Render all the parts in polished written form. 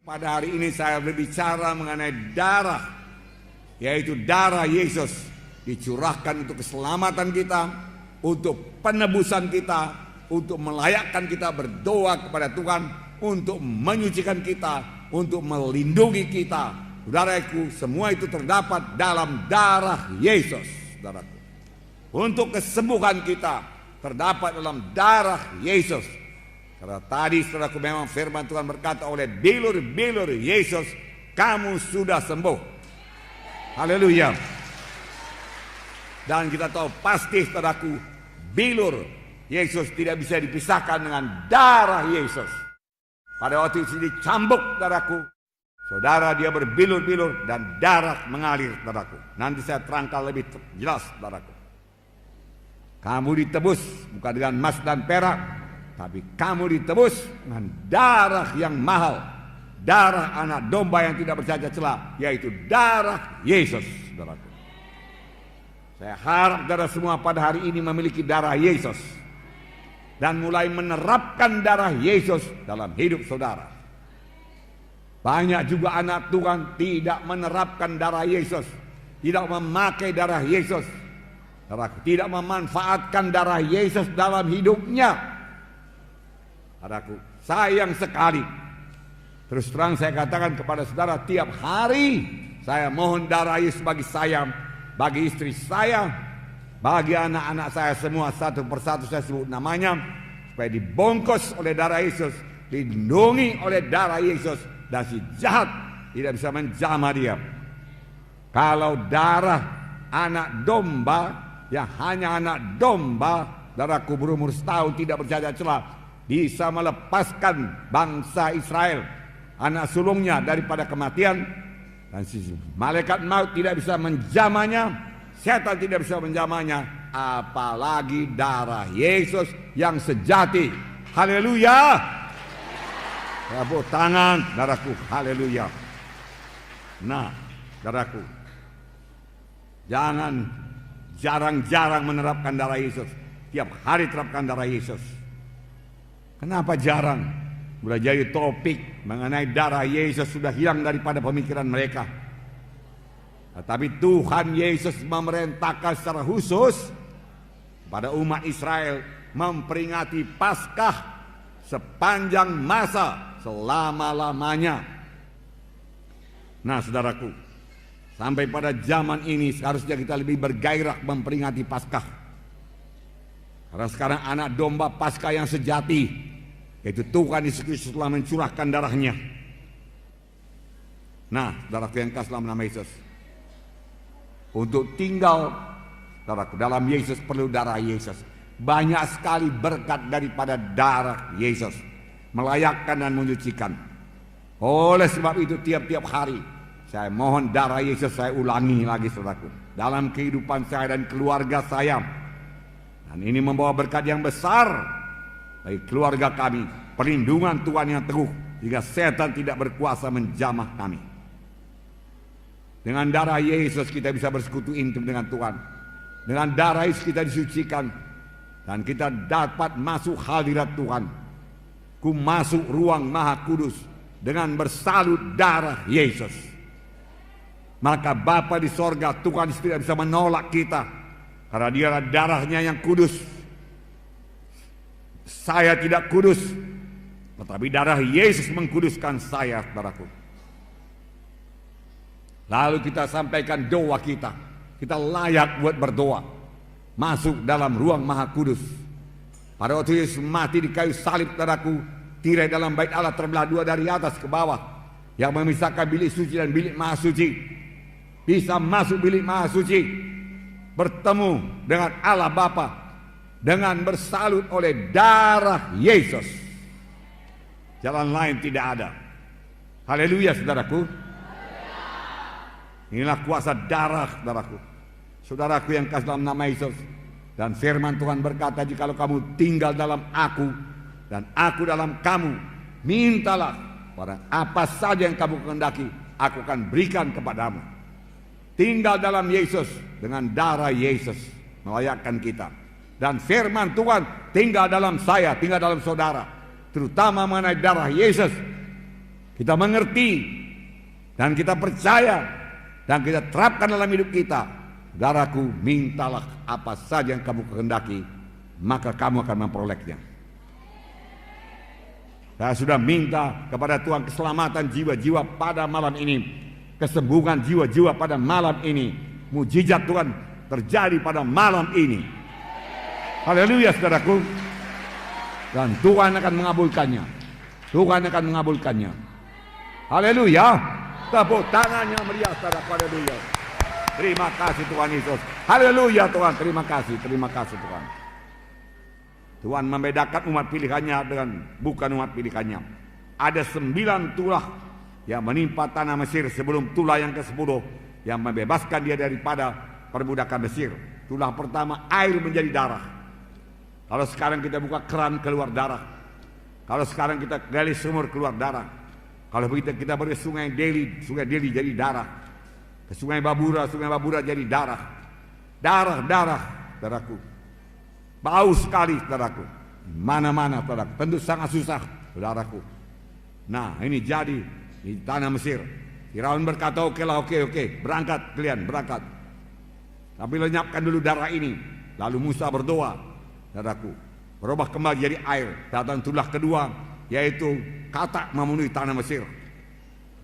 Pada hari ini saya berbicara mengenai darah, yaitu darah Yesus dicurahkan untuk keselamatan kita, untuk penebusan kita, untuk melayakkan kita berdoa kepada Tuhan, untuk menyucikan kita, untuk melindungi kita. Saudaraku, semua itu terdapat dalam darah Yesus, saudaraku. Untuk kesembuhan kita terdapat dalam darah Yesus. Karena tadi saudaraku memang firman Tuhan berkata oleh bilur-bilur Yesus, kamu sudah sembuh. Haleluya. Dan kita tahu pasti saudaraku, bilur Yesus tidak bisa dipisahkan dengan darah Yesus. Pada waktu itu dicambuk saudaraku, saudara dia berbilur-bilur dan darah mengalir saudaraku. Nanti saya terangkan lebih jelas saudaraku. Kamu ditebus bukan dengan emas dan perak, tapi kamu ditebus dengan darah yang mahal, darah anak domba yang tidak bercacat celah, yaitu darah Yesus, saudaraku. Saya harap saudara semua pada hari ini memiliki darah Yesus dan mulai menerapkan darah Yesus dalam hidup saudara. Banyak juga anak Tuhan tidak menerapkan darah Yesus, tidak memakai darah Yesus, tidak memanfaatkan darah Yesus dalam hidupnya. Saudaraku, sayang sekali. Terus terang saya katakan kepada saudara, tiap hari saya mohon darah Yesus bagi saya, bagi istri saya, bagi anak-anak saya semua, satu persatu saya sebut namanya, supaya dibungkus oleh darah Yesus, dilindungi oleh darah Yesus, dan si jahat tidak bisa menjamah dia. Kalau darah anak domba, yang hanya anak domba, darahku berumur setahun tidak bercacat celah, bisa melepaskan bangsa Israel, anak sulungnya, daripada kematian, dan si malaikat maut tidak bisa menjamahnya, setan tidak bisa menjamahnya, apalagi darah Yesus yang sejati. Haleluya. Tepuk tangan darahku, haleluya. Nah, darahku, jangan jarang-jarang menerapkan darah Yesus. Tiap hari terapkan darah Yesus. Kenapa jarang? Sudah jadi topik mengenai darah Yesus sudah hilang daripada pemikiran mereka. Tetapi Tuhan Yesus memerintahkan secara khusus pada umat Israel memperingati Paskah sepanjang masa selama-lamanya. Nah, saudaraku, sampai pada zaman ini seharusnya kita lebih bergairah memperingati Paskah. Karena sekarang anak domba Paskah yang sejati, yaitu Tuhan Yesus Kristus, telah mencurahkan darahnya. Nah, saudaraku yang kasih dalam nama Yesus, untuk tinggal saudaraku dalam Yesus perlu darah Yesus. Banyak sekali berkat daripada darah Yesus, melayakkan dan menyucikan. Oleh sebab itu tiap-tiap hari saya mohon darah Yesus, saya ulangi lagi saudaraku, dalam kehidupan saya dan keluarga saya. Dan ini membawa berkat yang besar bagi keluarga kami, perlindungan Tuhan yang teguh, sehingga setan tidak berkuasa menjamah kami. Dengan darah Yesus kita bisa bersekutu intim dengan Tuhan. Dengan darah Yesus kita disucikan, dan kita dapat masuk hadirat Tuhan. Ku masuk ruang Maha Kudus dengan bersalut darah Yesus. Maka Bapa di sorga, Tuhan tidak bisa menolak kita, karena dia adalah darahnya yang kudus. Saya tidak kudus, tetapi darah Yesus mengkuduskan saya, saudaraku. Lalu kita sampaikan doa kita. Kita layak buat berdoa, masuk dalam ruang Maha Kudus. Pada waktu Yesus mati di kayu salib, saudaraku, tirai dalam bait Allah terbelah dua dari atas ke bawah, yang memisahkan bilik suci dan bilik Maha Suci. Bisa masuk bilik Maha Suci, bertemu dengan Allah Bapa dengan bersalut oleh darah Yesus. Jalan lain tidak ada. Haleluya, saudaraku. Inilah kuasa darah, saudaraku. Saudaraku yang kasih dalam nama Yesus. Dan firman Tuhan berkata, jikalau kamu tinggal dalam aku dan aku dalam kamu, mintalah pada apa saja yang kamu kehendaki, aku akan berikan kepadamu. Tinggal dalam Yesus dengan darah Yesus melayakkan kita. Dan firman Tuhan tinggal dalam saya, tinggal dalam saudara, terutama mengenai darah Yesus. kita mengerti, dan kita percaya, dan kita terapkan dalam hidup kita, saudaraku, mintalah apa saja yang kamu kehendaki, maka kamu akan memperolehnya. Saya sudah minta kepada Tuhan keselamatan jiwa-jiwa pada malam ini, kesembuhan jiwa-jiwa pada malam ini, mujizat Tuhan terjadi pada malam ini. Haleluya, saudaraku. Dan Tuhan akan mengabulkannya. Tuhan akan mengabulkannya. Haleluya. Tepuk tangannya meriah, saudaraku. Haleluya. Terima kasih Tuhan Yesus. Haleluya Tuhan. Terima kasih. Terima kasih Tuhan. Tuhan membedakan umat pilihannya dengan bukan umat pilihannya. Ada 9 tulah yang menimpa tanah Mesir sebelum tulah yang ke-10 yang membebaskan dia daripada perbudakan Mesir. Tulah pertama, air menjadi darah. Kalau sekarang kita buka keran, keluar darah. Kalau sekarang kita gali sumur, keluar darah. Kalau begitu kita pergi sungai Delhi jadi darah. Ke sungai Babura jadi darah. Darah, saudaraku. Bau sekali, saudaraku. Mana-mana, saudaraku. Tentu sangat susah, saudaraku. Nah, ini jadi di tanah Mesir. Firaun berkata, oke, berangkat kalian, berangkat. Tapi lenyapkan dulu darah ini. Lalu Musa berdoa, saudaraku, berubah kembali jadi air. Datang tulah kedua, yaitu katak memenuhi tanah Mesir.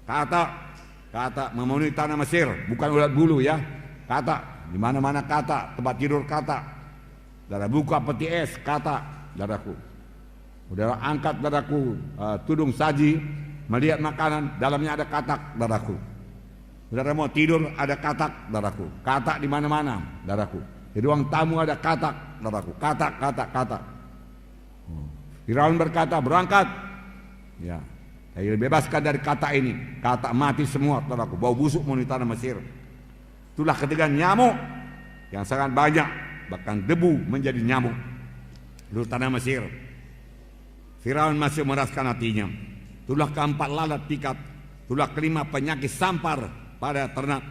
Katak memenuhi tanah Mesir, bukan ulat bulu ya. Katak, di mana-mana katak, tempat tidur katak. Saudara buka peti es, katak, saudaraku. Saudara angkat, saudaraku, tudung saji, melihat makanan, dalamnya ada katak, saudaraku. Saudara mau tidur, ada katak, saudaraku. Katak di mana-mana, saudaraku. Di ruang tamu ada katak, saudaraku. Katak. Firaun berkata, berangkat. Ya, saya bebaskan dari katak ini. Katak mati semua, saudaraku. Bau busuk memenuhi tanah Mesir. Itulah ketiga nyamuk yang sangat banyak, bahkan debu menjadi nyamuk di tanah Mesir. Firaun masih meraskan hatinya. Tulah keempat lalat pikat. Tulah kelima penyakit sampar pada ternak.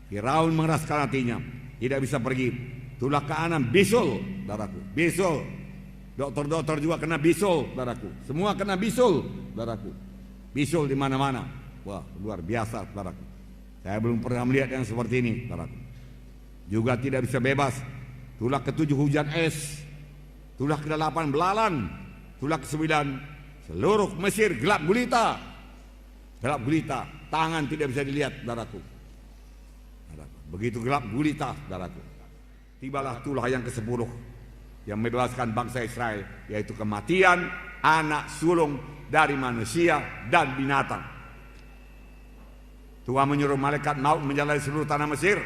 Firaun mengeraskan hatinya, tidak bisa pergi. Tulah keenam bisul, saudaraku. Bisul. Dokter-dokter juga kena bisul, saudaraku. Semua kena bisul, saudaraku. Bisul di mana-mana. Wah, luar biasa, saudaraku. Saya belum pernah melihat yang seperti ini, saudaraku. Juga tidak bisa bebas. Tulah ketujuh hujan es. Tulah ke-8 belalang. Tulah ke-9 seluruh Mesir gelap gulita. Gelap gulita. Tangan tidak bisa dilihat, saudaraku. Begitu gelap gulita, saudaraku. Tibalah tulah yang ke-10 yang membebaskan bangsa Israel, yaitu kematian anak sulung dari manusia dan binatang. Tuhan menyuruh malaikat maut menjalani seluruh tanah Mesir.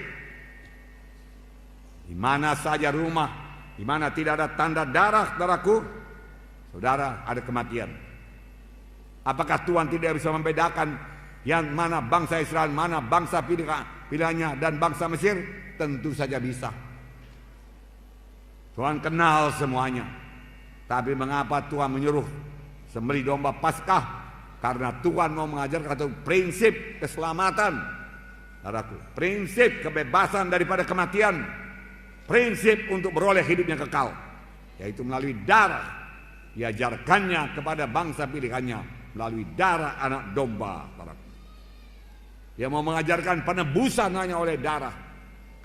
Di mana saja rumah, di mana tidak ada tanda darah, saudaraku, saudara, ada kematian. Apakah Tuhan tidak bisa membedakan yang mana bangsa Israel, mana bangsa pilihannya dan bangsa Mesir? Tentu saja bisa. Tuhan kenal semuanya. Tapi mengapa Tuhan menyuruh sembelih domba Paskah? Karena Tuhan mau mengajarkan satu prinsip keselamatan, saudaraku. Prinsip kebebasan daripada kematian. Prinsip untuk beroleh hidup yang kekal, yaitu melalui darah. Diajarkannya kepada bangsa pilihannya melalui darah anak domba, saudaraku. Dia mau mengajarkan penebusan hanya oleh darah,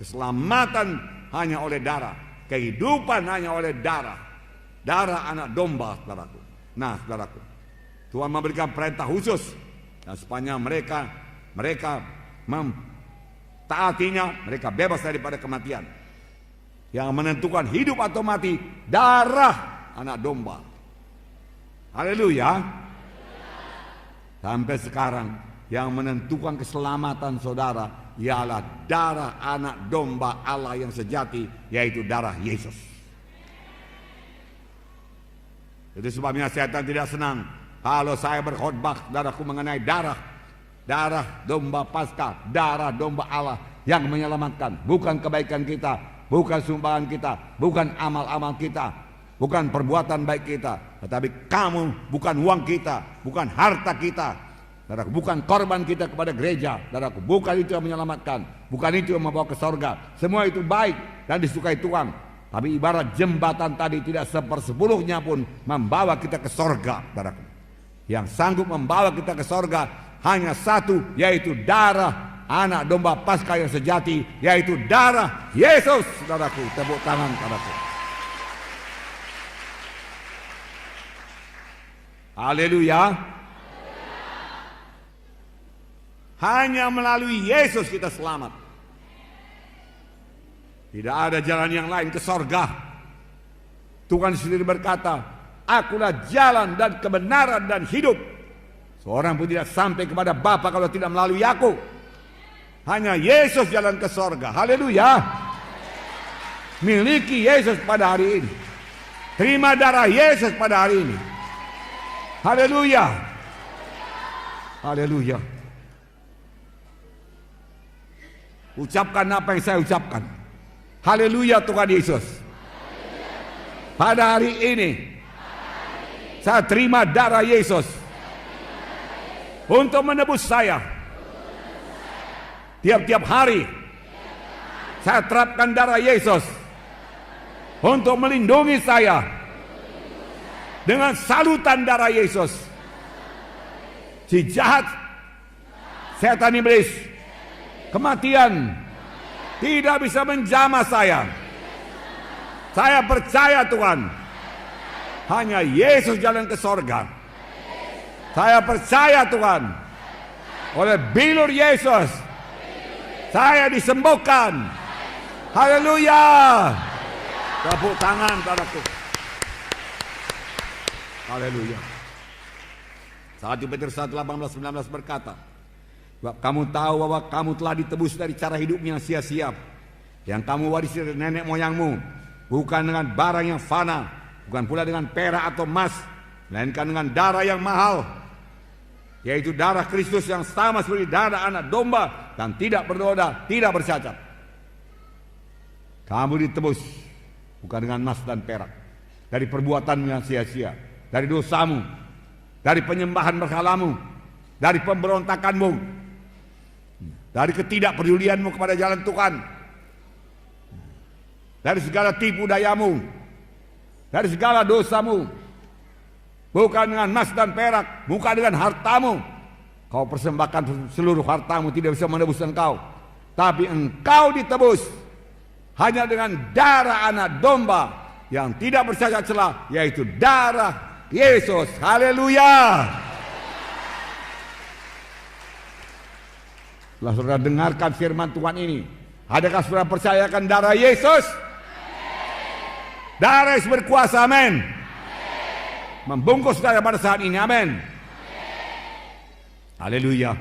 keselamatan hanya oleh darah, kehidupan hanya oleh darah. Darah anak domba, saudaraku. Nah, saudaraku, Tuhan memberikan perintah khusus, dan sepanjang mereka mentaatinya, mereka bebas daripada kematian. Yang menentukan hidup atau mati, darah anak domba. Haleluya. Sampai sekarang yang menentukan keselamatan saudara ialah darah anak domba Allah yang sejati, yaitu darah Yesus. Itu sebabnya setan tidak senang kalau saya berkhotbah, saudaraku, mengenai darah domba Paskah, darah domba Allah yang menyelamatkan. Bukan kebaikan kita, bukan sumbangan kita, bukan amal-amal kita, bukan perbuatan baik kita, tetapi kamu, bukan uang kita, bukan harta kita, saudaraku, bukan korban kita kepada gereja, saudaraku, bukan itu yang menyelamatkan, bukan itu yang membawa ke sorga. Semua itu baik dan disukai Tuhan, tapi ibarat jembatan tadi tidak 1/10 pun membawa kita ke sorga, saudaraku. Yang sanggup membawa kita ke sorga hanya satu, yaitu darah anak domba Paskah yang sejati, yaitu darah Yesus. Saudaraku, tepuk tangan padaku. Haleluya. Hanya melalui Yesus kita selamat. Tidak ada jalan yang lain ke sorga. Tuhan sendiri berkata, akulah jalan dan kebenaran dan hidup. Seorang pun tidak sampai kepada Bapa kalau tidak melalui aku. Hanya Yesus jalan ke sorga. Haleluya. Miliki Yesus pada hari ini. Terima darah Yesus pada hari ini. Haleluya. Haleluya. Ucapkan apa yang saya ucapkan. Haleluya Tuhan Yesus. Pada hari ini saya terima darah Yesus untuk menebus saya. Tiap-tiap hari saya terapkan darah Yesus untuk melindungi saya dengan salutan darah Yesus. Si jahat, setan iblis, kematian tidak bisa menjamah saya. Saya percaya Tuhan, hanya Yesus jalan ke sorga. Saya percaya Tuhan, oleh bilur Yesus saya disembuhkan. Haleluya. Tepuk tangan padaku. Haleluya. 1 Petrus 1:18-19 berkata, sebab kamu tahu bahwa kamu telah ditebus dari cara hidup yang sia-sia, yang kamu warisi dari nenek moyangmu, bukan dengan barang yang fana, bukan pula dengan perak atau emas, melainkan dengan darah yang mahal, yaitu darah Kristus yang sama seperti darah anak domba dan tidak bernoda, tidak bercacat. Kamu ditebus bukan dengan emas dan perak, dari perbuatan yang sia-sia, dari dosamu, dari penyembahan berhalamu, dari pemberontakanmu, dari ketidakpedulianmu kepada jalan Tuhan, dari segala tipu dayamu, dari segala dosamu. Bukan dengan emas dan perak, bukan dengan hartamu. Kau persembahkan seluruh hartamu, tidak bisa menebus engkau. Tapi engkau ditebus hanya dengan darah anak domba yang tidak bercacat celah, yaitu darah Yesus. Haleluya. Setelah saudara dengarkan firman Tuhan ini, adakah saudara percayakan darah Yesus? Darah Yesus berkuasa, amin. Membungkus saudara pada saat ini, amin. Haleluya.